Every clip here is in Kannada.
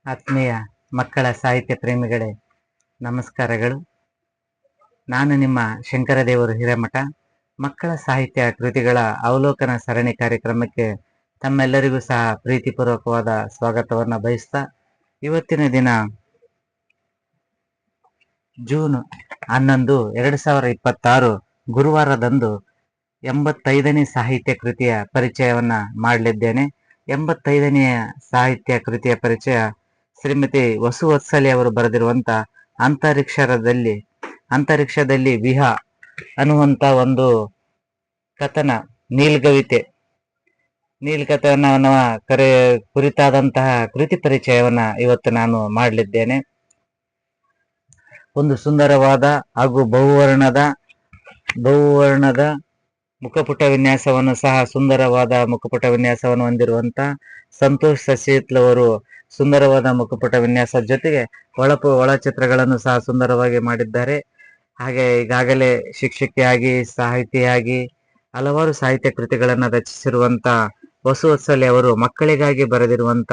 ಆತ್ಮೀಯ ಮಕ್ಕಳ ಸಾಹಿತ್ಯ ಪ್ರೇಮಿಗಳೇ, ನಮಸ್ಕಾರಗಳು. ನಾನು ನಿಮ್ಮ ಶಂಕರದೇವರು ಹಿರೇಮಠ. ಮಕ್ಕಳ ಸಾಹಿತ್ಯ ಕೃತಿಗಳ ಅವಲೋಕನ ಸರಣಿ ಕಾರ್ಯಕ್ರಮಕ್ಕೆ ತಮ್ಮೆಲ್ಲರಿಗೂ ಸಹ ಪ್ರೀತಿಪೂರ್ವಕವಾದ ಸ್ವಾಗತವನ್ನು ಬಯಸ್ತಾ, ಇವತ್ತಿನ ದಿನ ಜೂನ್ 11, 2026 ಗುರುವಾರದಂದು 85ನೇ ಸಾಹಿತ್ಯ ಕೃತಿಯ ಪರಿಚಯವನ್ನ ಮಾಡಲಿದ್ದೇನೆ. 85ನೆಯ ಸಾಹಿತ್ಯ ಕೃತಿಯ ಪರಿಚಯ ಶ್ರೀಮತಿ ವಸುವತ್ಸಲೆ ಅವರು ಬರೆದಿರುವಂತ ಅಂತರಿಕ್ಷದಲ್ಲಿ ವಿಹ ಅನ್ನುವಂತ ಒಂದು ಕಥನ, ನೀಲ್ಕಥನವನ್ನ ಕುರಿತಾದಂತಹ ಕೃತಿ ಪರಿಚಯವನ್ನ ಇವತ್ತು ನಾನು ಮಾಡಲಿದ್ದೇನೆ. ಒಂದು ಸುಂದರವಾದ ಹಾಗೂ ಬಹುವರ್ಣದ ಮುಖಪುಟ ವಿನ್ಯಾಸವನ್ನು ಸಹ ಸುಂದರವಾದ ಮುಖಪುಟ ವಿನ್ಯಾಸವನ್ನು ಹೊಂದಿರುವಂತ ಸಂತೋಷ್ ಸಶೀಲ್ ಅವರು ಸುಂದರವಾದ ಮುಖಪುಟ ವಿನ್ಯಾಸ ಜೊತೆಗೆ ಒಳ ಚಿತ್ರಗಳನ್ನು ಸಹ ಸುಂದರವಾಗಿ ಮಾಡಿದ್ದಾರೆ. ಹಾಗೆ ಈಗಾಗಲೇ ಶಿಕ್ಷಕಿಯಾಗಿ, ಸಾಹಿತಿಯಾಗಿ ಹಲವಾರು ಸಾಹಿತ್ಯ ಕೃತಿಗಳನ್ನು ರಚಿಸಿರುವಂತ ವಸುವತ್ಸಲೆ ಅವರು ಮಕ್ಕಳಿಗಾಗಿ ಬರೆದಿರುವಂತ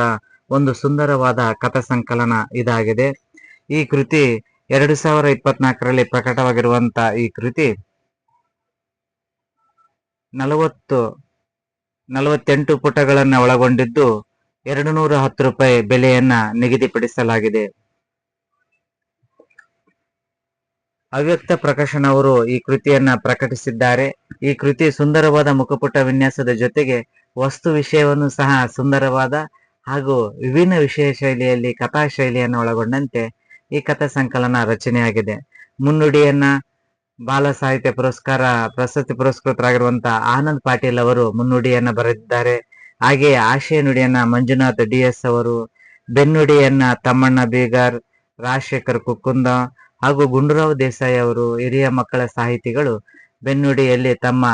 ಒಂದು ಸುಂದರವಾದ ಕಥಾ ಸಂಕಲನ ಇದಾಗಿದೆ. ಈ ಕೃತಿ 2024ರಲ್ಲಿ ಪ್ರಕಟವಾಗಿರುವಂತ ಈ ಕೃತಿ 48 ಪುಟಗಳನ್ನು ಒಳಗೊಂಡಿದ್ದು 210 ರೂಪಾಯಿ ಬೆಲೆಯನ್ನ ನಿಗದಿಪಡಿಸಲಾಗಿದೆ. ಅವ್ಯಕ್ತ ಪ್ರಕಾಶನ ಅವರು ಈ ಕೃತಿಯನ್ನ ಪ್ರಕಟಿಸಿದ್ದಾರೆ. ಈ ಕೃತಿ ಸುಂದರವಾದ ಮುಖಪುಟ ವಿನ್ಯಾಸದ ಜೊತೆಗೆ ವಸ್ತು ವಿಷಯವನ್ನು ಸಹ ಸುಂದರವಾದ ಹಾಗೂ ವಿಭಿನ್ನ ವಿಷಯ ಶೈಲಿಯಲ್ಲಿ ಕಥಾ ಶೈಲಿಯನ್ನು ಒಳಗೊಂಡಂತೆ ಈ ಕಥಾ ಸಂಕಲನ ರಚನೆಯಾಗಿದೆ. ಮುನ್ನುಡಿಯನ್ನ ಬಾಲ ಸಾಹಿತ್ಯ ಪ್ರಶಸ್ತಿ ಪುರಸ್ಕೃತರಾಗಿರುವಂತಹ ಆನಂದ್ ಪಾಟೀಲ್ ಅವರು ಮುನ್ನುಡಿಯನ್ನ ಬರೆದಿದ್ದಾರೆ. ಹಾಗೆಯೇ ಆಶಯ ನುಡಿಯನ್ನ ಮಂಜುನಾಥ್ DS ಅವರು, ಬೆನ್ನುಡಿಯನ್ನ ತಮ್ಮಣ್ಣ ಬೀಗರ್, ರಾಜಶೇಖರ್ ಕುಕ್ಕುಂದ ಹಾಗೂ ಗುಂಡೂರಾವ್ ದೇಸಾಯಿ ಅವರು, ಹಿರಿಯ ಮಕ್ಕಳ ಸಾಹಿತಿಗಳು ಬೆನ್ನುಡಿಯಲ್ಲಿ ತಮ್ಮ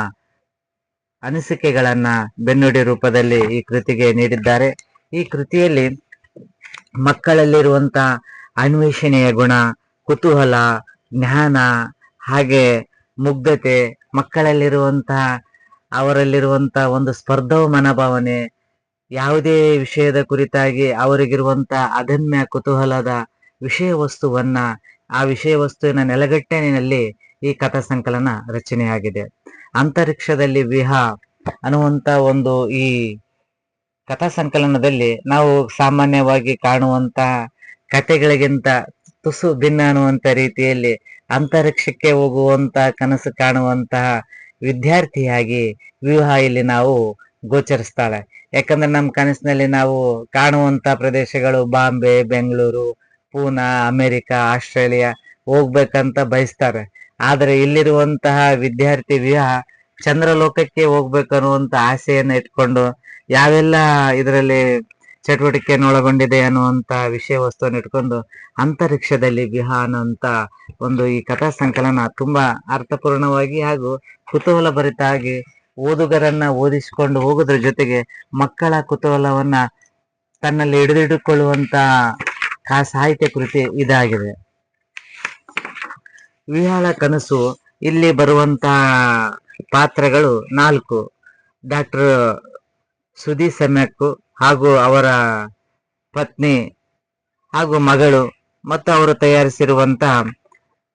ಅನಿಸಿಕೆಗಳನ್ನ ಬೆನ್ನುಡಿ ರೂಪದಲ್ಲಿ ಈ ಕೃತಿಗೆ ನೀಡಿದ್ದಾರೆ. ಈ ಕೃತಿಯಲ್ಲಿ ಮಕ್ಕಳಲ್ಲಿರುವಂತ ಅನ್ವೇಷಣೆಯ ಗುಣ, ಕುತೂಹಲ, ಜ್ಞಾನ, ಹಾಗೆ ಮುಗ್ಧತೆ, ಅವರಲ್ಲಿರುವಂತಹ ಒಂದು ಸ್ಪರ್ಧಾ ಮನೋಭಾವನೆ, ಯಾವುದೇ ವಿಷಯದ ಕುರಿತಾಗಿ ಅವರಿಗಿರುವಂತ ಅದಮ್ಯ ಕುತೂಹಲದ ವಿಷಯ ವಸ್ತುವನ್ನ, ಆ ವಿಷಯ ವಸ್ತುವಿನ ನೆಲಗಟ್ಟಿನಲ್ಲಿ ಈ ಕಥಾ ಸಂಕಲನ ರಚನೆಯಾಗಿದೆ. ಅಂತರಿಕ್ಷದಲ್ಲಿ ವಿಹ ಅನ್ನುವಂತ ಒಂದು ಈ ಕಥಾ ಸಂಕಲನದಲ್ಲಿ ನಾವು ಸಾಮಾನ್ಯವಾಗಿ ಕಾಣುವಂತ ಕಥೆಗಳಿಗಿಂತ ತುಸು ಭಿನ್ನ ಅನ್ನುವಂತ ರೀತಿಯಲ್ಲಿ ಅಂತರಿಕ್ಷಕ್ಕೆ ಹೋಗುವಂತ ಕನಸು ಕಾಣುವಂತಹ ವಿದ್ಯಾರ್ಥಿಯಾಗಿ ವಿವಾಹ ಇಲ್ಲಿ ನಾವು ಗೋಚರಿಸ್ತಾಳೆ. ಯಾಕಂದ್ರೆ ನಮ್ಮ ಕನಸಿನಲ್ಲಿ ನಾವು ಕಾಣುವಂತ ಪ್ರದೇಶಗಳು ಬಾಂಬೆ, ಬೆಂಗಳೂರು, ಪೂನಾ, ಅಮೆರಿಕ, ಆಸ್ಟ್ರೇಲಿಯಾ ಹೋಗ್ಬೇಕಂತ ಬಯಸ್ತಾರೆ. ಆದ್ರೆ ಇಲ್ಲಿರುವಂತಹ ವಿದ್ಯಾರ್ಥಿ ವಿವಾಹ ಚಂದ್ರಲೋಕಕ್ಕೆ ಹೋಗ್ಬೇಕನ್ನುವಂತ ಆಸೆಯನ್ನ ಇಟ್ಕೊಂಡು ಯಾವೆಲ್ಲ ಇದರಲ್ಲಿ ಚಟುವಟಿಕೆಯನ್ನು ಒಳಗೊಂಡಿದೆ ಅನ್ನುವಂತ ವಿಷಯ ವಸ್ತುವನ್ನು ಇಟ್ಕೊಂಡು ಅಂತರಿಕ್ಷದಲ್ಲಿ ವಿಹಾನ ಅಂತ ಒಂದು ಈ ಕಥಾ ಸಂಕಲನ ತುಂಬಾ ಅರ್ಥಪೂರ್ಣವಾಗಿ ಹಾಗೂ ಕುತೂಹಲ ಭರಿತಾಗಿ ಓದುಗರನ್ನ ಓದಿಸಿಕೊಂಡು ಹೋಗೋದ್ರ ಜೊತೆಗೆ ಮಕ್ಕಳ ಕುತೂಹಲವನ್ನ ತನ್ನಲ್ಲಿ ಹಿಡಿದಿಟ್ಟುಕೊಳ್ಳುವಂತ ಸಾಹಿತ್ಯ ಕೃತಿ ಇದಾಗಿದೆ. ವಿಹಾಳ ಕನಸು ಇಲ್ಲಿ ಬರುವಂತ ಪಾತ್ರಗಳು 4: ಡಾಕ್ಟರ್ ಸುಧಿ ಸಮ್ಯಕ್ ಹಾಗೂ ಅವರ ಪತ್ನಿ ಹಾಗೂ ಮಗಳು ಮತ್ತು ಅವರು ತಯಾರಿಸಿರುವಂತ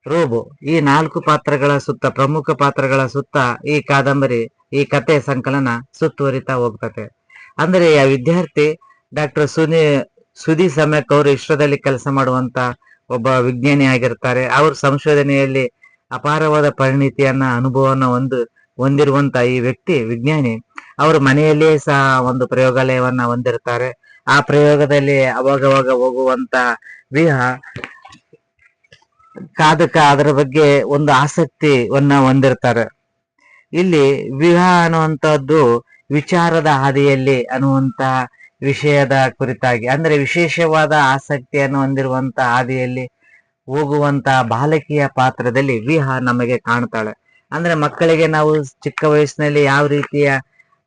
ರೋಬೋ. ಈ 4 ಪಾತ್ರಗಳ ಸುತ್ತ, ಪ್ರಮುಖ ಪಾತ್ರಗಳ ಸುತ್ತ ಈ ಕಾದಂಬರಿ, ಈ ಕಥೆ ಸಂಕಲನ ಸುತ್ತುವರಿತಾ ಹೋಗ್ತದೆ. ಅಂದ್ರೆ ಆ ವಿದ್ಯಾರ್ಥಿ ಡಾಕ್ಟರ್ ಸುಧಿ ಸಮ್ಯಕ್ ಅವರು ಇಸ್ರೋದಲ್ಲಿ ಕೆಲಸ ಮಾಡುವಂತ ಒಬ್ಬ ವಿಜ್ಞಾನಿ ಆಗಿರ್ತಾರೆ. ಅವ್ರ ಸಂಶೋಧನೆಯಲ್ಲಿ ಅಪಾರವಾದ ಪರಿಣಿತಿಯನ್ನ, ಅನುಭವನ ಹೊಂದಿರುವಂತ ಈ ವಿಜ್ಞಾನಿ ಅವರು ಮನೆಯಲ್ಲಿಯೇ ಸಹ ಒಂದು ಪ್ರಯೋಗಾಲಯವನ್ನ ಹೊಂದಿರ್ತಾರೆ. ಆ ಪ್ರಯೋಗದಲ್ಲಿ ಅವಾಗವಾಗ ಹೋಗುವಂತ ವಿಹ ಅದರ ಬಗ್ಗೆ ಒಂದು ಆಸಕ್ತಿಯನ್ನ ಹೊಂದಿರ್ತಾರೆ. ಇಲ್ಲಿ ವಿಹ ಅನ್ನುವಂತಹದ್ದು ವಿಚಾರದ ಹಾದಿಯಲ್ಲಿ ಅನ್ನುವಂತ ವಿಷಯದ ಕುರಿತಾಗಿ, ಅಂದ್ರೆ ವಿಶೇಷವಾದ ಆಸಕ್ತಿಯನ್ನು ಹೊಂದಿರುವಂತ ಹಾದಿಯಲ್ಲಿ ಹೋಗುವಂತ ಬಾಲಕಿಯ ಪಾತ್ರದಲ್ಲಿ ವಿಹ ನಮಗೆ ಕಾಣ್ತಾಳೆ. ಅಂದ್ರೆ ಮಕ್ಕಳಿಗೆ ನಾವು ಚಿಕ್ಕ ವಯಸ್ಸಿನಲ್ಲಿ ಯಾವ ರೀತಿಯ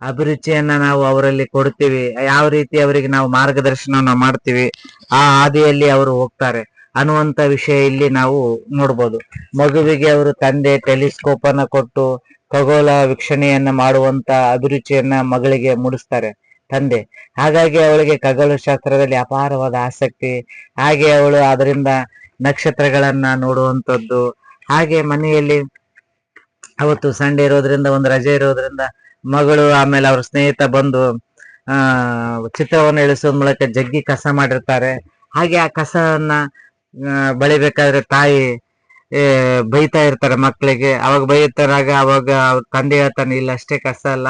ಅಭಿರುಚಿಯನ್ನ ನಾವು ಅವರಲ್ಲಿ ಕೊಡ್ತೀವಿ, ಯಾವ ರೀತಿ ಅವರಿಗೆ ನಾವು ಮಾರ್ಗದರ್ಶನವನ್ನ ಮಾಡ್ತೀವಿ, ಆ ಹಾದಿಯಲ್ಲಿ ಅವರು ಹೋಗ್ತಾರೆ ಅನ್ನುವಂತ ವಿಷಯ ಇಲ್ಲಿ ನಾವು ನೋಡ್ಬೋದು. ಮಗುವಿಗೆ ಅವರು ತಂದೆ ಟೆಲಿಸ್ಕೋಪ್ ಅನ್ನ ಕೊಟ್ಟು ಖಗೋಳ ವೀಕ್ಷಣೆಯನ್ನ ಮಾಡುವಂತ ಅಭಿರುಚಿಯನ್ನ ಮಗಳಿಗೆ ಮೂಡಿಸ್ತಾರೆ. ತಂದೆ. ಹಾಗಾಗಿ ಅವಳಿಗೆ ಖಗೋಳ ಶಾಸ್ತ್ರದಲ್ಲಿ ಅಪಾರವಾದ ಆಸಕ್ತಿ. ಹಾಗೆ ಅವಳು ಅದರಿಂದ ನಕ್ಷತ್ರಗಳನ್ನ ನೋಡುವಂಥದ್ದು. ಹಾಗೆ ಮನೆಯಲ್ಲಿ ಅವತ್ತು ಸಂಡೇ ಇರೋದ್ರಿಂದ, ಒಂದು ರಜೆ ಇರೋದ್ರಿಂದ ಮಗಳು ಆಮೇಲೆ ಅವ್ರ ಸ್ನೇಹಿತ ಬಂದು ಚಿತ್ರವನ್ನು ಇಳಿಸೋದ್ ಮೂಲಕ ಜಗ್ಗಿ ಕಸ ಮಾಡಿರ್ತಾರೆ. ಹಾಗೆ ಆ ಕಸವನ್ನ ಬಳಿಬೇಕಾದ್ರೆ ತಾಯಿ ಬೈತಾ ಇರ್ತಾರೆ ಮಕ್ಕಳಿಗೆ. ಅವಾಗ ಬೈತಾರಾಗ ಅವಾಗ ಅವ್ರ ತಂದೆ ಹೇಳ್ತಾನೆ, ಇಲ್ಲ ಅಷ್ಟೇ ಕಸ ಅಲ್ಲ,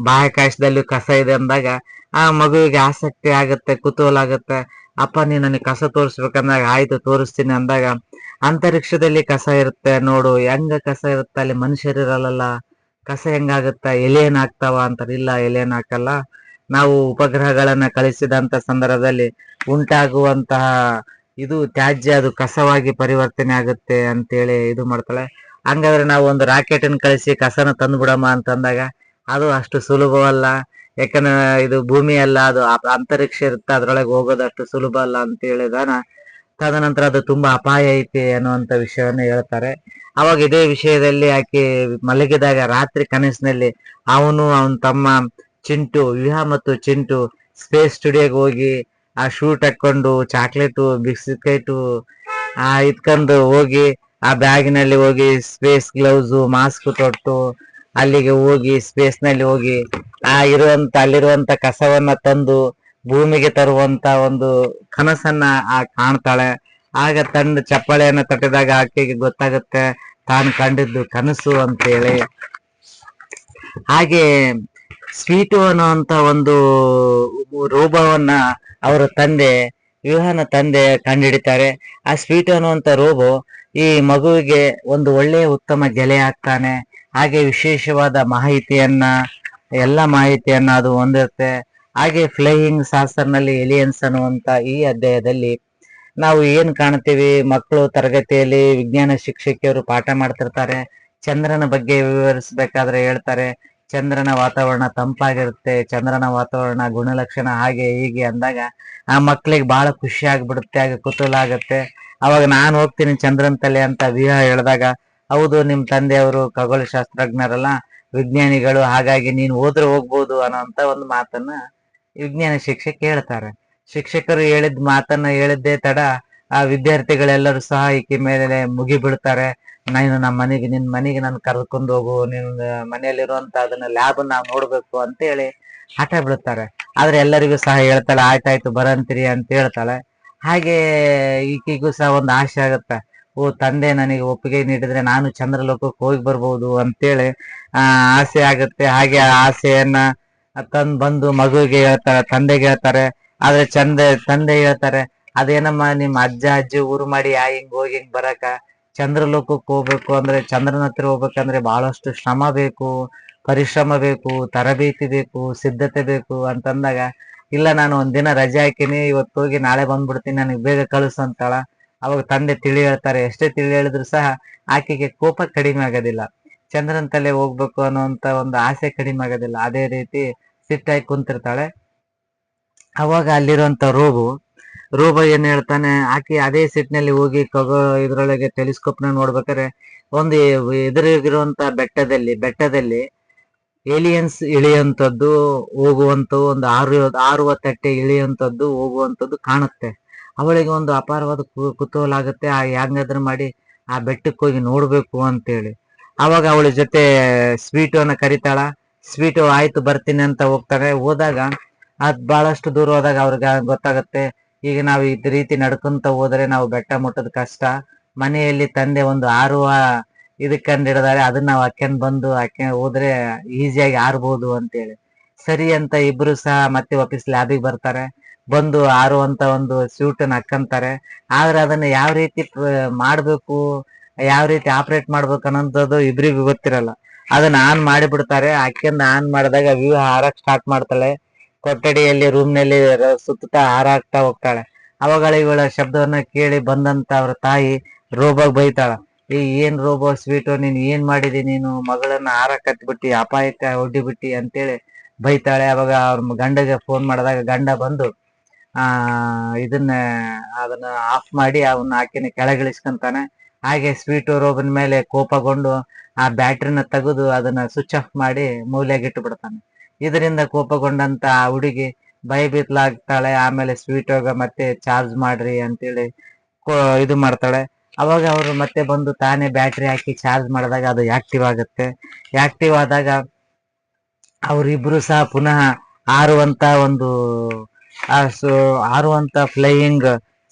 ಬಾಹ್ಯಾಕಾಶದಲ್ಲೂ ಕಸ ಇದೆ ಅಂದಾಗ ಆ ಮಗುವಿಗೆ ಆಸಕ್ತಿ ಆಗುತ್ತೆ, ಕುತೂಹಲ ಆಗುತ್ತೆ. ಅಪ್ಪ ನೀನ್ ನನಗೆ ಕಸ ತೋರಿಸ್ಬೇಕಂದಾಗ ಆಯ್ತು ತೋರಿಸ್ತೀನಿ ಅಂದಾಗ, ಅಂತರಿಕ್ಷದಲ್ಲಿ ಕಸ ಇರುತ್ತೆ ನೋಡು, ಹೆಂಗ ಕಸ ಇರುತ್ತೆ ಅಲ್ಲಿ ಮನುಷ್ಯರಿರಲ್ಲ, ಕಸ ಹೆಂಗಾಗುತ್ತ, ಎಲೆಯನ್ ಹಾಕ್ತಾವ ಅಂತಾರೆ. ಇಲ್ಲ, ಎಲೆಯನ್ ಹಾಕಲ್ಲ, ನಾವು ಉಪಗ್ರಹಗಳನ್ನ ಕಳಿಸಿದಂತ ಸಂದರ್ಭದಲ್ಲಿ ಉಂಟಾಗುವಂತಹ ಇದು ತ್ಯಾಜ್ಯ ಅದು ಕಸವಾಗಿ ಪರಿವರ್ತನೆ ಆಗುತ್ತೆ ಅಂತೇಳಿ ಇದು ಮಾಡ್ತಾಳೆ. ಹಂಗಾದ್ರೆ ನಾವು ಒಂದು ರಾಕೆಟ್ ಅನ್ನು ಕಳಿಸಿ ಕಸನ ತಂದು ಬಿಡಮ್ಮ ಅಂತಂದಾಗ ಅದು ಅಷ್ಟು ಸುಲಭವಲ್ಲ. ಯಾಕಂದ್ರೆ ಇದು ಭೂಮಿ ಅಲ್ಲ, ಅದು ಅಂತರಿಕ್ಷ ಇರುತ್ತೆ, ಅದ್ರೊಳಗೆ ಹೋಗೋದು ಅಷ್ಟು ಸುಲಭ ಅಲ್ಲ ಅಂತ ಹೇಳಿದಾನ. ತದನಂತರ ಅದು ತುಂಬಾ ಅಪಾಯ ಐತಿ ಅನ್ನುವಂತ ವಿಷಯವನ್ನ ಹೇಳ್ತಾರೆ. ಅವಾಗ ಇದೇ ವಿಷಯದಲ್ಲಿ ಆಕೆ ಮಲಗಿದಾಗ ರಾತ್ರಿ ಕನಸಿನಲ್ಲಿ ಅವನು ಅವನ ತಮ್ಮ ಚಿಂಟು, ವಿಹಾ ಮತ್ತು ಚಿಂಟು ಸ್ಪೇಸ್ ಸ್ಟುಡಿಯೋಗೆ ಹೋಗಿ ಆ ಶೂಟ್ ಹಾಕೊಂಡು ಚಾಕ್ಲೇಟು ಬಿಸ್ಕೆಟು ಇಟ್ಕೊಂಡು ಹೋಗಿ ಆ ಬ್ಯಾಗಿನಲ್ಲಿ ಹೋಗಿ ಸ್ಪೇಸ್ ಗ್ಲೌಸು ಮಾಸ್ಕ್ ತೊಟ್ಟು ಅಲ್ಲಿಗೆ ಹೋಗಿ ಸ್ಪೇಸ್ ನಲ್ಲಿ ಹೋಗಿ ಅಲ್ಲಿರುವಂತ ಕಸವನ್ನ ತಂದು ಭೂಮಿಗೆ ತರುವಂತ ಒಂದು ಕನಸನ್ನ ಕಾಣ್ತಾಳೆ. ಆಗ ತಂದು ಚಪ್ಪಾಳೆಯನ್ನ ತಟ್ಟಿದಾಗ ಆಕೆಗೆ ಗೊತ್ತಾಗುತ್ತೆ ತಾನು ಕಂಡಿದ್ದು ಕನಸು ಅಂತೇಳಿ. ಹಾಗೆ ಸ್ವೀಟು ಅನ್ನುವಂತ ಒಂದು ರೋಬೋವನ್ನ ಅವರ ತಂದೆ, ವಿವಾಹನ ತಂದೆ ಕಂಡುಹಿಡಿತಾರೆ. ಆ ಸ್ವೀಟು ಅನ್ನುವಂತ ರೋಬೋ ಈ ಮಗುವಿಗೆ ಒಂದು ಒಳ್ಳೆಯ ಉತ್ತಮ ಗೆಳೆಯ ಆಗ್ತಾನೆ. ಹಾಗೆ ವಿಶೇಷವಾದ ಎಲ್ಲ ಮಾಹಿತಿಯನ್ನ ಅದು ಹೊಂದಿರುತ್ತೆ. ಹಾಗೆ ಫ್ಲೈಯಿಂಗ್ ಸಾಸರ್ನಲ್ಲಿ ಎಲಿಯನ್ಸ್ ಅನ್ನುವಂತ ಈ ಅಧ್ಯಾಯದಲ್ಲಿ ನಾವು ಏನ್ ಕಾಣ್ತೀವಿ, ಮಕ್ಕಳು ತರಗತಿಯಲ್ಲಿ ವಿಜ್ಞಾನ ಶಿಕ್ಷಕಿಯರು ಪಾಠ ಮಾಡ್ತಿರ್ತಾರೆ. ಚಂದ್ರನ ಬಗ್ಗೆ ವಿವರಿಸಬೇಕಾದ್ರೆ ಹೇಳ್ತಾರೆ, ಚಂದ್ರನ ವಾತಾವರಣ ತಂಪಾಗಿರುತ್ತೆ, ಚಂದ್ರನ ವಾತಾವರಣ ಗುಣಲಕ್ಷಣ ಹಾಗೆ ಹೀಗೆ ಅಂದಾಗ ಆ ಮಕ್ಳಿಗೆ ಬಹಳ ಖುಷಿ ಆಗ್ಬಿಡುತ್ತೆ, ಹಾಗೆ ಕುತೂಹಲ ಆಗುತ್ತೆ. ಅವಾಗ ನಾನು ಹೋಗ್ತೀನಿ ಚಂದ್ರನ ತಲೆ ಅಂತ ವಿಹಾ ಹೇಳಿದಾಗ, ಹೌದು ನಿಮ್ ತಂದೆಯವರು ಖಗೋಳ ಶಾಸ್ತ್ರಜ್ಞರಲ್ಲ, ವಿಜ್ಞಾನಿಗಳು, ಹಾಗಾಗಿ ನೀನು ಹೋದ್ರೆ ಹೋಗ್ಬೋದು ಅನ್ನೋಂತ ಒಂದು ಮಾತನ್ನ ವಿಜ್ಞಾನ ಶಿಕ್ಷಕ ಹೇಳ್ತಾರೆ. ಶಿಕ್ಷಕರು ಹೇಳಿದ ಮಾತನ್ನ ಹೇಳಿದ್ದೇ ತಡ ಆ ವಿದ್ಯಾರ್ಥಿಗಳೆಲ್ಲರೂ ಸಹ ಈಕೆ ಮೇಲೆ ಮುಗಿ ಬೀಳ್ತಾರೆ. ನಿನ್ ಮನೆಗೆ ನಾನು ಕರ್ಕೊಂಡು ಹೋಗು, ನಿನ್ ಮನೆಯಲ್ಲಿರುವಂತ ಅದನ್ನ ಲ್ಯಾಬ್ ನಾವು ನೋಡ್ಬೇಕು ಅಂತ ಹೇಳಿ ಹಠ ಬೀಳ್ತಾರೆ. ಆದ್ರೆ ಎಲ್ಲರಿಗೂ ಸಹ ಹೇಳ್ತಾಳೆ, ಆಯ್ತಾಯ್ತು ಬರಂತೀರಿ ಅಂತ ಹೇಳ್ತಾಳೆ. ಹಾಗೆ ಈಕೆಗೂ ಸಹ ಒಂದು ಆಸೆ ಆಗುತ್ತೆ, ಓ ತಂದೆ ನನಗೆ ಒಪ್ಪಿಗೆ ನೀಡಿದ್ರೆ ನಾನು ಚಂದ್ರಲೋಕಕ್ಕೆ ಹೋಗಿ ಬರ್ಬೋದು ಅಂತೇಳಿ ಆಸೆ ಆಗುತ್ತೆ. ಹಾಗೆ ಆ ಆಸೆಯನ್ನ ಬಂದು ಮಗುವಿಗೆ ಹೇಳ್ತಾರೆ, ತಂದೆಗೆ ಹೇಳ್ತಾರೆ. ಆದ್ರೆ ತಂದೆ ಹೇಳ್ತಾರೆ, ಅದೇನಮ್ಮ ನಿಮ್ ಅಜ್ಜ ಅಜ್ಜಿ ಊರು ಮಾಡಿ ಹಿಂಗ್ ಹೋಗಿ ಹಿಂಗ್ ಬರಕ, ಚಂದ್ರಲೋಕಕ್ಕೆ ಹೋಗ್ಬೇಕು ಅಂದ್ರೆ, ಚಂದ್ರನ ಹತ್ರ ಹೋಗ್ಬೇಕಂದ್ರೆ ಬಹಳಷ್ಟು ಶ್ರಮ ಬೇಕು, ಪರಿಶ್ರಮ ಬೇಕು, ತರಬೇತಿ ಬೇಕು, ಸಿದ್ಧತೆ ಬೇಕು ಅಂತಂದಾಗ, ಇಲ್ಲ ನಾನು ಒಂದಿನ ರಜೆ ಹಾಕಿನಿ, ಇವತ್ತು ಹೋಗಿ ನಾಳೆ ಬಂದ್ಬಿಡ್ತೀನಿ, ನನಗೆ ಬೇಗ ಕಳಿಸು ಅಂತಾಳ. ಅವಾಗ ತಂದೆ ತಿಳಿ ಹೇಳ್ತಾರೆ. ಎಷ್ಟೇ ತಿಳಿ ಹೇಳಿದ್ರು ಸಹ ಆಕೆಗೆ ಕೋಪ ಕಡಿಮೆ ಆಗೋದಿಲ್ಲ, ಚಂದ್ರನ ತಲೆ ಹೋಗ್ಬೇಕು ಅನ್ನೋಂತ ಒಂದು ಆಸೆ ಕಡಿಮೆ ಆಗೋದಿಲ್ಲ. ಅದೇ ರೀತಿ ಸಿಟ್ಟಾಗಿ ಕುಂತಿರ್ತಾಳೆ. ಅವಾಗ ಅಲ್ಲಿರುವಂತ ರೋಬೋ ಏನ್ ಹೇಳ್ತಾನೆ, ಆಕೆ ಅದೇ ಸಿಟ್ನಲ್ಲಿ ಹೋಗಿ ಇದ್ರೊಳಗೆ ಟೆಲಿಸ್ಕೋಪ್ ನ ನೋಡ್ಬೇಕಾದ್ರೆ ಒಂದು ಎದುರಿಗಿರುವಂತ ಬೆಟ್ಟದಲ್ಲಿ ಏಲಿಯನ್ಸ್ ಇಳಿಯುವಂಥದ್ದು ಹೋಗುವಂತ ಒಂದು ಆರುವ ತಟ್ಟೆ ಇಳಿಯುವಂಥದ್ದು ಹೋಗುವಂಥದ್ದು ಕಾಣುತ್ತೆ. ಅವಳಿಗೆ ಒಂದು ಅಪಾರವಾದ ಕುತೂಹಲ ಆಗುತ್ತೆ, ಹೆಂಗಾದ್ರೂ ಮಾಡಿ ಆ ಬೆಟ್ಟಕ್ಕೆ ಹೋಗಿ ನೋಡ್ಬೇಕು ಅಂತೇಳಿ. ಅವಾಗ ಅವಳ ಜೊತೆ ಸ್ವೀಟುವನ್ನ ಕರಿತಾಳ. ಸ್ವೀಟು ಆಯ್ತು ಬರ್ತೀನಿ ಅಂತ ಹೋಗ್ತಾರೆ. ಹೋದಾಗ ಬಹಳಷ್ಟು ದೂರ ಹೋದಾಗ ಅವ್ರಿಗೆ ಗೊತ್ತಾಗುತ್ತೆ, ಈಗ ನಾವು ಇದ್ ರೀತಿ ನಡ್ಕೊಂತ ಹೋದ್ರೆ ನಾವು ಬೆಟ್ಟ ಮುಟ್ಟೋದ್ ಕಷ್ಟ, ಮನೆಯಲ್ಲಿ ತಂದೆ ಒಂದು ಹಾರುವ ಇದಕ್ಕಂಡು ಹಿಡಿದಾರೆ, ಅದನ್ನ ನಾವು ಬಂದು ಹೋದ್ರೆ ಈಸಿಯಾಗಿ ಹಾರಬಹುದು ಅಂತೇಳಿ. ಸರಿ ಅಂತ ಇಬ್ರು ಸಹ ಮತ್ತೆ ವಾಪಸ್ ಲ್ಯಾಬಿಗೆ ಬರ್ತಾರೆ. ಬಂದು ಹಾರುವಂತ ಒಂದು ಸ್ಯೂಟನ್ನ ಹಾಕ್ಕಂತಾರೆ. ಆದ್ರೆ ಅದನ್ನ ಯಾವ ರೀತಿ ಮಾಡ್ಬೇಕು, ಯಾವ ರೀತಿ ಆಪರೇಟ್ ಮಾಡ್ಬೇಕು ಅನ್ನೋಂಥದ್ದು ಇಬ್ರಿಗೂ ಗೊತ್ತಿರಲ್ಲ. ಅದನ್ನ ಆನ್ ಮಾಡಿಬಿಡ್ತಾರೆ. ಆನ್ ಮಾಡಿದಾಗ ವ್ಯೂ ಹಾರಕ್ ಸ್ಟಾರ್ಟ್ ಮಾಡ್ತಾಳೆ. ಕೊಠಡಿಯಲ್ಲಿ ರೂಮ್ನಲ್ಲಿ ಸುತ್ತ ಹಾರಾಗ್ತಾ ಹೋಗ್ತಾಳೆ. ಅವಾಗ ಇವಳ ಶಬ್ದವನ್ನ ಕೇಳಿ ಬಂದಂತ ಅವ್ರ ತಾಯಿ ರೋಬೋಗ್ ಬೈತಾಳ, ಏನ್ ರೋಬೋ ಸ್ವೀಟು, ನೀನ್ ಏನ್ ಮಾಡಿದಿ, ನೀನು ಮಗಳನ್ನ ಹಾರಕ್ ಹತ್ಬಿಟ್ಟಿ, ಅಪಾಯಕ್ಕೆ ಒಡ್ಡಿಬಿಟ್ಟಿ ಅಂತೇಳಿ ಬೈತಾಳೆ. ಅವಾಗ ಅವ್ರ ಗಂಡಗೆ ಫೋನ್ ಮಾಡಿದಾಗ ಗಂಡ ಬಂದು ಅದನ್ನ ಆಫ್ ಮಾಡಿ ಅವನ್ನ ಆಕೆನ ಕೆಳಗಿಳಿಸ್ಕೊಂತಾನೆ. ಹಾಗೆ ಸ್ವೀಟು ರೋಬನ್ ಮೇಲೆ ಕೋಪಗೊಂಡು ಆ ಬ್ಯಾಟ್ರಿನ ತೆಗೆದು ಅದನ್ನ ಸ್ವಿಚ್ ಆಫ್ ಮಾಡಿ ಮೂಲೆಗೆ ಇಟ್ಟು ಬಿಡ್ತಾನೆ. ಇದರಿಂದ ಕೋಪಗೊಂಡಂತ ಆ ಹುಡುಗಿ ಭಯಭೀತಲಾಗ್ತಾಳೆ. ಆಮೇಲೆ ಸ್ವೀಟ್ ಹೋಗ ಮತ್ತೆ ಚಾರ್ಜ್ ಮಾಡ್ರಿ ಅಂತೇಳಿ ಇದು ಮಾಡ್ತಾಳೆ. ಅವಾಗ ಅವರು ಮತ್ತೆ ಬಂದು ತಾನೇ ಬ್ಯಾಟ್ರಿ ಹಾಕಿ ಚಾರ್ಜ್ ಮಾಡಿದಾಗ ಅದು ಆಕ್ಟಿವ್ ಆಗುತ್ತೆ. ಆಕ್ಟಿವ್ ಆದಾಗ ಅವರಿಬ್ರು ಸಹ ಪುನಃ ಆರುವಂತ ಒಂದು ಆರುವಂತ ಫ್ಲೈಯಿಂಗ್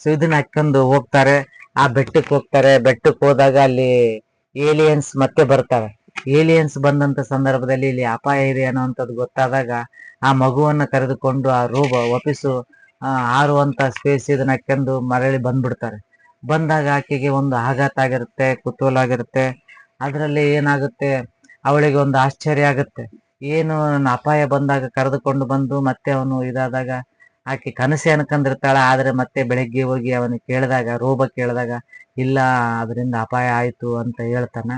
ಇದನ್ನ ಹಾಕೊಂಡು ಹೋಗ್ತಾರೆ. ಆ ಬೆಟ್ಟಕ್ಕೆ ಹೋಗ್ತಾರೆ. ಬೆಟ್ಟಕ್ಕೆ ಹೋದಾಗ ಅಲ್ಲಿ ಏಲಿಯನ್ಸ್ ಮತ್ತೆ ಬರ್ತಾರೆ. ಏಲಿಯನ್ಸ್ ಬಂದಂತ ಸಂದರ್ಭದಲ್ಲಿ ಇಲ್ಲಿ ಅಪಾಯ ಇದೆ ಅನ್ನೋಂಥದ್ದು ಗೊತ್ತಾದಾಗ ಆ ಮಗುವನ್ನ ಕರೆದುಕೊಂಡು ಆ ರೋಬೋ ವಾಪಸ್ಸು ಆರುವಂತ ಸ್ಪೇಸ್ ಇದನ್ನ ಹಾಕೊಂಡು ಮರಳಿ ಬಂದ್ಬಿಡ್ತಾರೆ. ಬಂದಾಗ ಆಕೆಗೆ ಒಂದು ಆಘಾತ ಆಗಿರುತ್ತೆ, ಕುತೂಹಲ ಆಗಿರುತ್ತೆ. ಅದರಲ್ಲಿ ಏನಾಗುತ್ತೆ, ಅವಳಿಗೆ ಒಂದು ಆಶ್ಚರ್ಯ ಆಗುತ್ತೆ. ಏನು ಅಪಾಯ ಬಂದಾಗ ಕರೆದುಕೊಂಡು ಬಂದು ಮತ್ತೆ ಅವನು ಇದಾದಾಗ ಆಕೆ ಕನಸೆ ಅನ್ಕೊಂಡಿರ್ತಾಳ. ಆದ್ರೆ ಮತ್ತೆ ಬೆಳಗ್ಗೆ ಹೋಗಿ ಅವನಿಗೆ ಕೇಳಿದಾಗ, ರೋಬ ಕೇಳಿದಾಗ ಇಲ್ಲ ಅದರಿಂದ ಅಪಾಯ ಆಯ್ತು ಅಂತ ಹೇಳ್ತಾನ.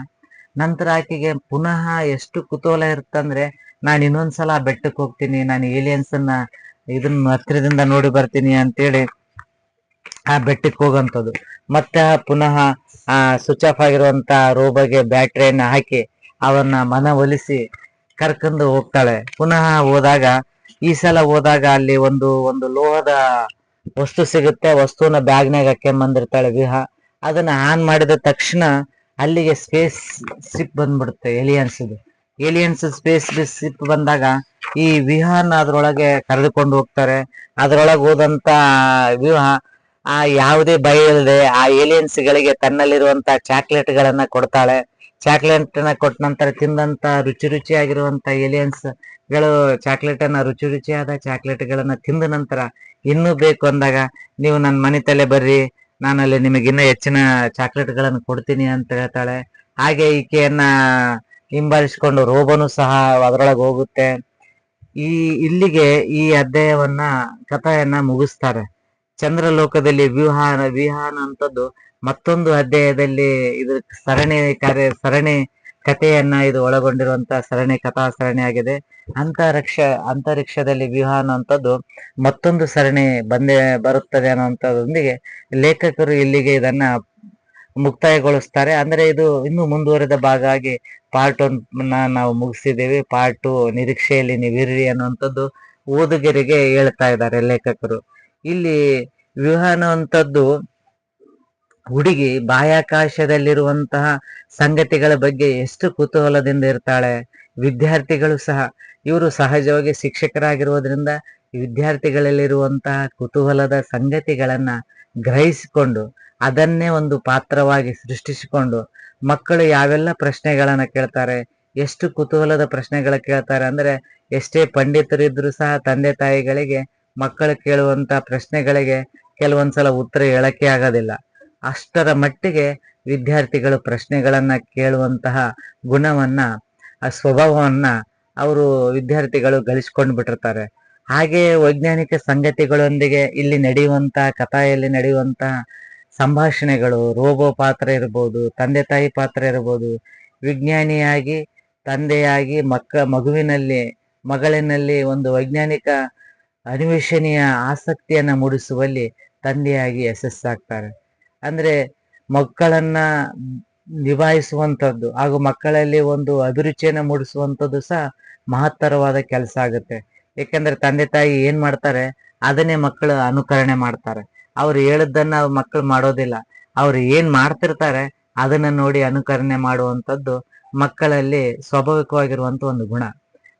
ನಂತರ ಆಕೆಗೆ ಪುನಃ ಎಷ್ಟು ಕುತೂಹಲ ಇರುತ್ತಂದ್ರೆ, ನಾನು ಇನ್ನೊಂದ್ಸಲ ಬೆಟ್ಟಕ್ಕೆ ಹೋಗ್ತೀನಿ, ನಾನು ಏಲಿಯನ್ಸ್ ಅನ್ನ ಇದನ್ನ ಹತ್ತಿರದಿಂದ ನೋಡಿ ಬರ್ತೀನಿ ಅಂತೇಳಿ ಆ ಬೆಟ್ಟಕ್ಕೆ ಹೋಗಂತದ್ದು. ಮತ್ತೆ ಪುನಃ ಆ ಸ್ವಿಚ್ ಆಫ್ ಆಗಿರುವಂತ ರೋಬಗೆ ಬ್ಯಾಟ್ರಿಯನ್ನ ಹಾಕಿ ಅವನ್ನ ಮನವೊಲಿಸಿ ಕರ್ಕೊಂಡು ಹೋಗ್ತಾಳೆ. ಪುನಃ ಹೋದಾಗ ಈ ಸಲ ಹೋದಾಗ ಅಲ್ಲಿ ಒಂದು ಒಂದು ಲೋಹದ ವಸ್ತು ಸಿಗುತ್ತೆ. ವಸ್ತುನ ಬ್ಯಾಗ್ನಾಗ ಹಾಕೊಂಬಂದಿರ್ತಾಳೆ ವಿಹಾ. ಅದನ್ನ ಆನ್ ಮಾಡಿದ ತಕ್ಷಣ ಅಲ್ಲಿಗೆ ಸ್ಪೇಸ್ ಶಿಪ್ ಬಂದ್ಬಿಡುತ್ತೆ ಏಲಿಯನ್ಸ್ ಸ್ಪೇಸ್ ಶಿಪ್ ಬಂದಾಗ ಈ ವಿಹಾನ್ ಅದ್ರೊಳಗೆ ಕರೆದುಕೊಂಡು ಹೋಗ್ತಾರೆ. ಅದ್ರೊಳಗೆ ಹೋದಂತ ವಿಹಾ ಆ ಯಾವುದೇ ಭಯ ಇಲ್ಲದೆ ಆ ಏಲಿಯನ್ಸ್ ಗಳಿಗೆ ತನ್ನಲ್ಲಿರುವಂತ ಚಾಕ್ಲೇಟ್ ಗಳನ್ನ ಕೊಡ್ತಾಳೆ. ಚಾಕ್ಲೇಟ್ ನ ಕೊಟ್ಟ ನಂತರ ತಿಂದಂತ ರುಚಿ ರುಚಿಯಾಗಿರುವಂತ ಏಲಿಯನ್ಸ್ ಗಳು ಚಾಕ್ಲೇಟ್ ಅನ್ನ ರುಚಿ ರುಚಿಯಾದ ಚಾಕ್ಲೇಟ್ ಗಳನ್ನ ತಿಂದ ನಂತರ ಇನ್ನೂ ಬೇಕು ಅಂದಾಗ ನೀವು ನನ್ನ ಮನೆ ತಲೆ ಬರ್ರಿ, ನಾನಲ್ಲಿ ನಿಮಗೆ ಇನ್ನೂ ಹೆಚ್ಚಿನ ಚಾಕ್ಲೇಟ್ ಗಳನ್ನು ಕೊಡ್ತೀನಿ ಅಂತ ಹೇಳ್ತಾಳೆ. ಹಾಗೆ ಈಕೆಯನ್ನ ಹಿಂಬಾಲಿಸಿಕೊಂಡು ರೋಬೋನು ಸಹ ಅದರೊಳಗೆ ಹೋಗುತ್ತೆ. ಇಲ್ಲಿಗೆ ಈ ಅಧ್ಯಾಯವನ್ನ ಕಥೆಯನ್ನ ಮುಗಿಸ್ತಾರೆ. ಚಂದ್ರಲೋಕದಲ್ಲಿ ವಿಹಾನ ಅಂತದ್ದು ಮತ್ತೊಂದು ಅಧ್ಯಾಯದಲ್ಲಿ ಇದು ಸರಣಿ ಕಥೆಯನ್ನ ಇದು ಒಳಗೊಂಡಿರುವಂತ ಕಥಾ ಸರಣಿ ಆಗಿದೆ. ಅಂತರಿಕ್ಷದಲ್ಲಿ ವಿಹಾನ ಅಂತದ್ದು ಮತ್ತೊಂದು ಸರಣಿ ಬರುತ್ತದೆ ಅನ್ನುವಂಥದ್ದೊಂದಿಗೆ ಲೇಖಕರು ಇಲ್ಲಿಗೆ ಇದನ್ನ ಮುಕ್ತಾಯಗೊಳಿಸ್ತಾರೆ. ಅಂದ್ರೆ ಇದು ಇನ್ನು ಮುಂದುವರೆದ ಭಾಗ ಆಗಿ ಪಾರ್ಟ್ 1 ನಾವು ಮುಗಿಸಿದ್ದೇವೆ. ಪಾರ್ಟ್ 2 ನಿರೀಕ್ಷೆಯಲ್ಲಿ ನೀವಿರ್ರಿ ಅನ್ನುವಂಥದ್ದು ಓದುಗರಿಗೆ ಹೇಳ್ತಾ ಇದ್ದಾರೆ ಲೇಖಕರು. ಇಲ್ಲಿ ವಿಹಾನ ಅಂತದ್ದು ಹುಡುಗಿ ಬಾಹ್ಯಾಕಾಶದಲ್ಲಿರುವಂತಹ ಸಂಗತಿಗಳ ಬಗ್ಗೆ ಎಷ್ಟು ಕುತೂಹಲದಿಂದ ಇರ್ತಾಳೆ. ವಿದ್ಯಾರ್ಥಿಗಳು ಸಹ ಇವರು ಸಹಜವಾಗಿ ಶಿಕ್ಷಕರಾಗಿರುವುದರಿಂದ ವಿದ್ಯಾರ್ಥಿಗಳಲ್ಲಿರುವಂತಹ ಕುತೂಹಲದ ಸಂಗತಿಗಳನ್ನ ಗ್ರಹಿಸಿಕೊಂಡು ಅದನ್ನೇ ಒಂದು ಪಾತ್ರವಾಗಿ ಸೃಷ್ಟಿಸಿಕೊಂಡು ಮಕ್ಕಳು ಯಾವೆಲ್ಲ ಪ್ರಶ್ನೆಗಳನ್ನ ಕೇಳ್ತಾರೆ, ಎಷ್ಟು ಕುತೂಹಲದ ಪ್ರಶ್ನೆಗಳ ಕೇಳ್ತಾರೆ ಅಂದ್ರೆ ಎಷ್ಟೇ ಪಂಡಿತರಿದ್ರು ಸಹ ತಂದೆ ತಾಯಿಗಳಿಗೆ ಮಕ್ಕಳು ಕೇಳುವಂತ ಪ್ರಶ್ನೆಗಳಿಗೆ ಕೆಲವೊಂದ್ಸಲ ಉತ್ತರ ಹೇಳಕ್ಕೆ ಆಗೋದಿಲ್ಲ. ಅಷ್ಟರ ಮಟ್ಟಿಗೆ ವಿದ್ಯಾರ್ಥಿಗಳು ಪ್ರಶ್ನೆಗಳನ್ನ ಕೇಳುವಂತಹ ಗುಣವನ್ನ ಆ ಸ್ವಭಾವವನ್ನ ಅವರು ವಿದ್ಯಾರ್ಥಿಗಳು ಗಳಿಸ್ಕೊಂಡು ಬಿಟ್ಟಿರ್ತಾರೆ. ಹಾಗೆ ವೈಜ್ಞಾನಿಕ ಸಂಗತಿಗಳೊಂದಿಗೆ ಇಲ್ಲಿ ನಡೆಯುವಂತಹ ಕಥೆಯಲ್ಲಿ ನಡೆಯುವಂತಹ ಸಂಭಾಷಣೆಗಳು, ರೋಬೋ ಪಾತ್ರ ಇರ್ಬೋದು, ತಂದೆ ತಾಯಿ ಪಾತ್ರ ಇರ್ಬೋದು, ವಿಜ್ಞಾನಿಯಾಗಿ ತಂದೆಯಾಗಿ ಮಗಳಿನಲ್ಲಿ ಒಂದು ವೈಜ್ಞಾನಿಕ ಅನ್ವೇಷಣೆಯ ಆಸಕ್ತಿಯನ್ನ ಮೂಡಿಸುವಲ್ಲಿ ತಂದೆಯಾಗಿ ಯಶಸ್ಸಾಗ್ತಾರೆ. ಅಂದ್ರೆ ಮಕ್ಕಳನ್ನ ನಿಭಾಯಿಸುವಂಥದ್ದು ಹಾಗೂ ಮಕ್ಕಳಲ್ಲಿ ಒಂದು ಅಭಿರುಚಿಯನ್ನ ಮೂಡಿಸುವಂಥದ್ದು ಸಹ ಮಹತ್ತರವಾದ ಕೆಲಸ ಆಗುತ್ತೆ. ಏಕೆಂದ್ರೆ ತಂದೆ ತಾಯಿ ಏನ್ ಮಾಡ್ತಾರೆ ಅದನ್ನೇ ಮಕ್ಕಳು ಅನುಕರಣೆ ಮಾಡ್ತಾರೆ. ಅವ್ರು ಹೇಳಿದ್ದನ್ನ ಮಕ್ಕಳು ಮಾಡೋದಿಲ್ಲ, ಅವ್ರು ಏನ್ ಮಾಡ್ತಿರ್ತಾರೆ ಅದನ್ನ ನೋಡಿ ಅನುಕರಣೆ ಮಾಡುವಂಥದ್ದು ಮಕ್ಕಳಲ್ಲಿ ಸ್ವಾಭಾವಿಕವಾಗಿರುವಂತ ಒಂದು ಗುಣ.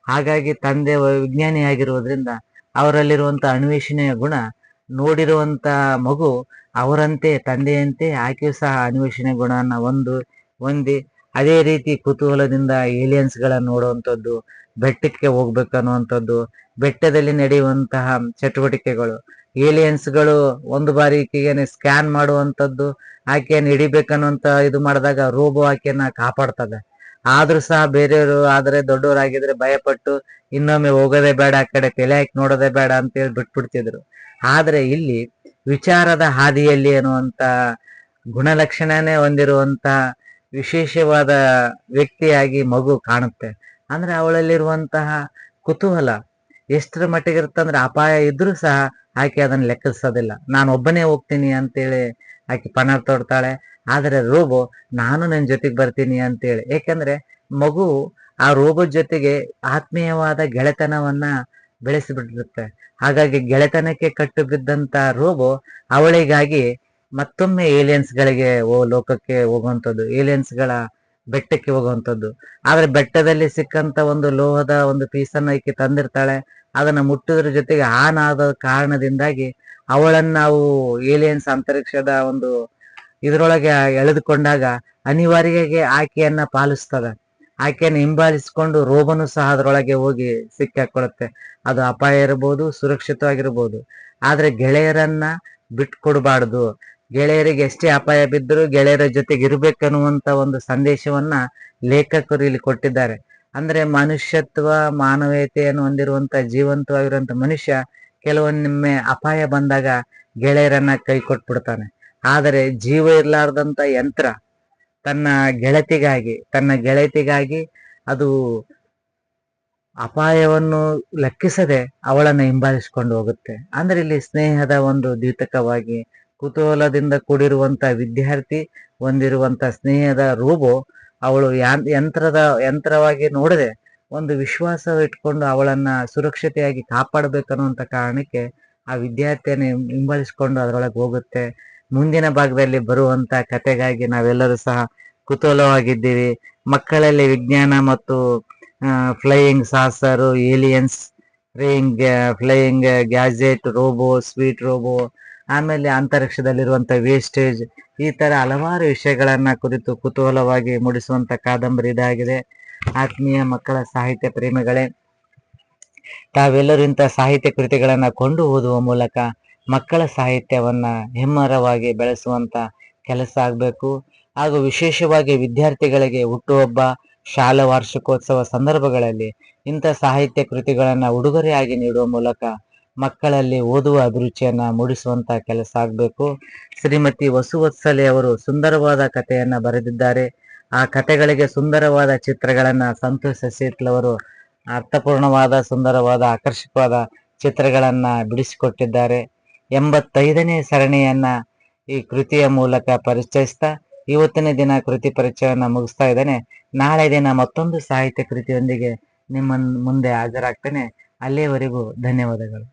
ಹಾಗಾಗಿ ತಂದೆ ವಿಜ್ಞಾನಿ ಆಗಿರುವುದರಿಂದ ಅವರಲ್ಲಿರುವಂತ ಅನ್ವೇಷಣೆಯ ಗುಣ ನೋಡಿರುವಂತ ಮಗು ಅವರಂತೆ ತಂದೆಯಂತೆ ಆಕೆಯೂ ಸಹ ಅನ್ವೇಷಣೆ ಗುಣವನ್ನ ಹೊಂದಿ ಅದೇ ರೀತಿ ಕುತೂಹಲದಿಂದ ಏಲಿಯನ್ಸ್ ಗಳನ್ನ ನೋಡುವಂಥದ್ದು, ಬೆಟ್ಟಕ್ಕೆ ಹೋಗ್ಬೇಕನ್ನುವಂಥದ್ದು, ಬೆಟ್ಟದಲ್ಲಿ ನಡೆಯುವಂತಹ ಚಟುವಟಿಕೆಗಳು, ಏಲಿಯನ್ಸ್ ಗಳು ಒಂದು ಬಾರಿ ಈಕೆಗೆ ಸ್ಕ್ಯಾನ್ ಮಾಡುವಂಥದ್ದು, ಆಕೆಯನ್ನು ಹಿಡಿಬೇಕನ್ನುವಂತ ಇದು ಮಾಡಿದಾಗ ರೋಬೋ ಆಕೆಯನ್ನ ಕಾಪಾಡ್ತದೆ. ಆದ್ರೂ ಸಹ ಬೇರೆಯವರು ಆದ್ರೆ ದೊಡ್ಡವರಾಗಿದ್ರೆ ಭಯಪಟ್ಟು ಇನ್ನೊಮ್ಮೆ ಹೋಗೋದೇ ಬೇಡ, ಆ ಕಡೆ ತಲೆ ಹಾಕಿ ನೋಡೋದೇ ಬೇಡ ಅಂತ ಹೇಳಿ ಬಿಟ್ಬಿಡ್ತಿದ್ರು. ಆದ್ರೆ ಇಲ್ಲಿ ವಿಚಾರದ ಹಾದಿಯಲ್ಲಿ ಅನ್ನುವಂತ ಗುಣಲಕ್ಷಣನೇ ಹೊಂದಿರುವಂತ ವಿಶೇಷವಾದ ವ್ಯಕ್ತಿಯಾಗಿ ಮಗು ಕಾಣುತ್ತೆ. ಅಂದ್ರೆ ಅವಳಲ್ಲಿರುವಂತಹ ಕುತೂಹಲ ಎಷ್ಟರ ಮಟ್ಟಿಗೆ ಇರುತ್ತಂದ್ರೆ ಅಪಾಯ ಇದ್ರೂ ಸಹ ಆಕೆ ಅದನ್ನ ಲೆಕ್ಕಿಸೋದಿಲ್ಲ. ನಾನು ಒಬ್ಬನೇ ಹೋಗ್ತೀನಿ ಅಂತೇಳಿ ಆಕೆ ಪಣ ತೊಡ್ತಾಳೆ. ಆದರೆ ರೋಬೋ ನಾನು ನನ್ನ ಜೊತೆಗೆ ಬರ್ತೀನಿ ಅಂತೇಳಿ, ಏಕೆಂದ್ರೆ ಮಗು ಆ ರೋಬೋ ಜೊತೆಗೆ ಆತ್ಮೀಯವಾದ ಗೆಳೆತನವನ್ನ ಬೆಳೆಸಿಬಿಟ್ಟಿರುತ್ತೆ. ಹಾಗಾಗಿ ಗೆಳೆತನಕ್ಕೆ ಕಟ್ಟು ಬಿದ್ದಂತ ರೋಬೋ ಅವಳಿಗಾಗಿ ಮತ್ತೊಮ್ಮೆ ಏಲಿಯನ್ಸ್ ಗಳಿಗೆ ಲೋಕಕ್ಕೆ ಹೋಗುವಂಥದ್ದು, ಏಲಿಯನ್ಸ್ ಗಳ ಬೆಟ್ಟಕ್ಕೆ ಹೋಗುವಂಥದ್ದು. ಆದ್ರೆ ಬೆಟ್ಟದಲ್ಲಿ ಸಿಕ್ಕಂತ ಒಂದು ಲೋಹದ ಒಂದು ಪೀಸನ್ನ ಈಕೆ ತಂದಿರ್ತಾಳೆ. ಅದನ್ನ ಮುಟ್ಟುದ್ರ ಜೊತೆಗೆ ಆನ್ ಆದ ಕಾರಣದಿಂದಾಗಿ ಅವಳನ್ನ ನಾವು ಏಲಿಯನ್ಸ್ ಅಂತರಿಕ್ಷದ ಒಂದು ಇದರೊಳಗೆ ಎಳೆದುಕೊಂಡಾಗ ಅನಿವಾರ್ಯವಾಗಿ ಆಕೆಯನ್ನ ಪಾಲಿಸ್ತದ. ಆಕೆಯನ್ನು ಹಿಂಬಾಲಿಸಿಕೊಂಡು ರೋಬನು ಸಹ ಅದರೊಳಗೆ ಹೋಗಿ ಸಿಕ್ಕಾಕೊಳ್ಳುತ್ತೆ. ಅದು ಅಪಾಯ ಇರಬಹುದು, ಸುರಕ್ಷಿತವಾಗಿರ್ಬೋದು. ಆದ್ರೆ ಗೆಳೆಯರನ್ನ ಬಿಟ್ಕೊಡ್ಬಾರ್ದು. ಗೆಳೆಯರಿಗೆ ಎಷ್ಟೇ ಅಪಾಯ ಬಿದ್ದರೂ ಗೆಳೆಯರ ಜೊತೆಗೆ ಇರ್ಬೇಕನ್ನುವಂತ ಒಂದು ಸಂದೇಶವನ್ನ ಲೇಖಕರು ಇಲ್ಲಿ ಕೊಟ್ಟಿದ್ದಾರೆ. ಅಂದ್ರೆ ಮನುಷ್ಯತ್ವ, ಮಾನವೀಯತೆಯನ್ನು ಹೊಂದಿರುವಂತ ಜೀವಂತವಾಗಿರುವಂತ ಮನುಷ್ಯ ಕೆಲವೊಮ್ಮೆ ಅಪಾಯ ಬಂದಾಗ ಗೆಳೆಯರನ್ನ ಕೈ ಕೊಟ್ಬಿಡ್ತಾನೆ. ಆದರೆ ಜೀವ ಇರ್ಲಾರ್ದಂತ ಯಂತ್ರ ತನ್ನ ಗೆಳತಿಗಾಗಿ ಅದು ಅಪಾಯವನ್ನು ಲೆಕ್ಕಿಸದೆ ಅವಳನ್ನು ಹಿಂಬಾಲಿಸಿಕೊಂಡು ಹೋಗುತ್ತೆ. ಅಂದ್ರೆ ಇಲ್ಲಿ ಸ್ನೇಹದ ಒಂದು ದ್ಯೋತಕವಾಗಿ ಕುತೂಹಲದಿಂದ ಕೂಡಿರುವಂತ ವಿದ್ಯಾರ್ಥಿ ಹೊಂದಿರುವಂತ ಸ್ನೇಹದ ರೋಬೋ ಅವಳು ಯಂತ್ರವಾಗಿ ನೋಡದೆ ಒಂದು ವಿಶ್ವಾಸ ಇಟ್ಕೊಂಡು ಅವಳನ್ನ ಸುರಕ್ಷತೆಯಾಗಿ ಕಾಪಾಡಬೇಕನ್ನುವಂತ ಕಾರಣಕ್ಕೆ ಆ ವಿದ್ಯಾರ್ಥಿಯನ್ನು ಹಿಂಬಾಲಿಸಿಕೊಂಡು ಅದರೊಳಗೆ ಹೋಗುತ್ತೆ. ಮುಂದಿನ ಭಾಗದಲ್ಲಿ ಬರುವಂತ ಕಥೆಗಾಗಿ ನಾವೆಲ್ಲರೂ ಸಹ ಕುತೂಹಲವಾಗಿದ್ದೀವಿ. ಮಕ್ಕಳಲ್ಲಿ ವಿಜ್ಞಾನ ಮತ್ತು flying saucer, aliens, flying gadget, robo, sweet robo, ಆಮೇಲೆ ಅಂತರಿಕ್ಷದಲ್ಲಿರುವಂತ ವೇಸ್ಟೇಜ್, ಈ ತರ ಹಲವಾರು ವಿಷಯಗಳನ್ನ ಕುರಿತು ಕುತೂಹಲವಾಗಿ ಮೂಡಿಸುವಂತ ಕಾದಂಬರಿ ಇದಾಗಿದೆ. ಆತ್ಮೀಯ ಮಕ್ಕಳ ಸಾಹಿತ್ಯ ಪ್ರೇಮಿಗಳೇ, ತಾವೆಲ್ಲರೂ ಇಂಥ ಸಾಹಿತ್ಯ ಕೃತಿಗಳನ್ನ ಕೊಂಡು ಓದುವ ಮೂಲಕ ಮಕ್ಕಳ ಸಾಹಿತ್ಯವನ್ನ ಹೆಮ್ಮರವಾಗಿ ಬೆಳೆಸುವಂತ ಕೆಲಸ ಆಗ್ಬೇಕು. ಹಾಗೂ ವಿಶೇಷವಾಗಿ ವಿದ್ಯಾರ್ಥಿಗಳಿಗೆ ಹುಟ್ಟುಹಬ್ಬ, ಶಾಲಾ ವಾರ್ಷಿಕೋತ್ಸವ ಸಂದರ್ಭಗಳಲ್ಲಿ ಇಂಥ ಸಾಹಿತ್ಯ ಕೃತಿಗಳನ್ನ ಉಡುಗೊರೆಯಾಗಿ ನೀಡುವ ಮೂಲಕ ಮಕ್ಕಳಲ್ಲಿ ಓದುವ ಅಭಿರುಚಿಯನ್ನ ಮೂಡಿಸುವಂತ ಕೆಲಸ ಆಗ್ಬೇಕು. ಶ್ರೀಮತಿ ವಸುವತ್ಸಲೆ ಅವರು ಸುಂದರವಾದ ಕಥೆಯನ್ನ ಬರೆದಿದ್ದಾರೆ. ಆ ಕಥೆಗಳಿಗೆ ಸುಂದರವಾದ ಚಿತ್ರಗಳನ್ನ ಸಂತೋಷ್ ಸಸೇಟ್ಲ್ ಅವರು ಅರ್ಥಪೂರ್ಣವಾದ, ಸುಂದರವಾದ, ಆಕರ್ಷಕವಾದ ಚಿತ್ರಗಳನ್ನ ಬಿಡಿಸಿಕೊಟ್ಟಿದ್ದಾರೆ. 85ನೇ ಸರಣಿಯನ್ನ ಈ ಕೃತಿಯ ಮೂಲಕ ಪರಿಚಯಿಸ್ತಾ ಇವತ್ತಿನ ದಿನ ಕೃತಿ ಪರಿಚಯವನ್ನ ಮುಗಿಸ್ತಾ ಇದ್ದೇನೆ. ನಾಳೆ ದಿನ ಮತ್ತೊಂದು ಸಾಹಿತ್ಯ ಕೃತಿಯೊಂದಿಗೆ ನಿಮ್ಮ ಮುಂದೆ ಹಾಜರಾಗ್ತೇನೆ. ಅಲ್ಲಿಯವರೆಗೂ ಧನ್ಯವಾದಗಳು.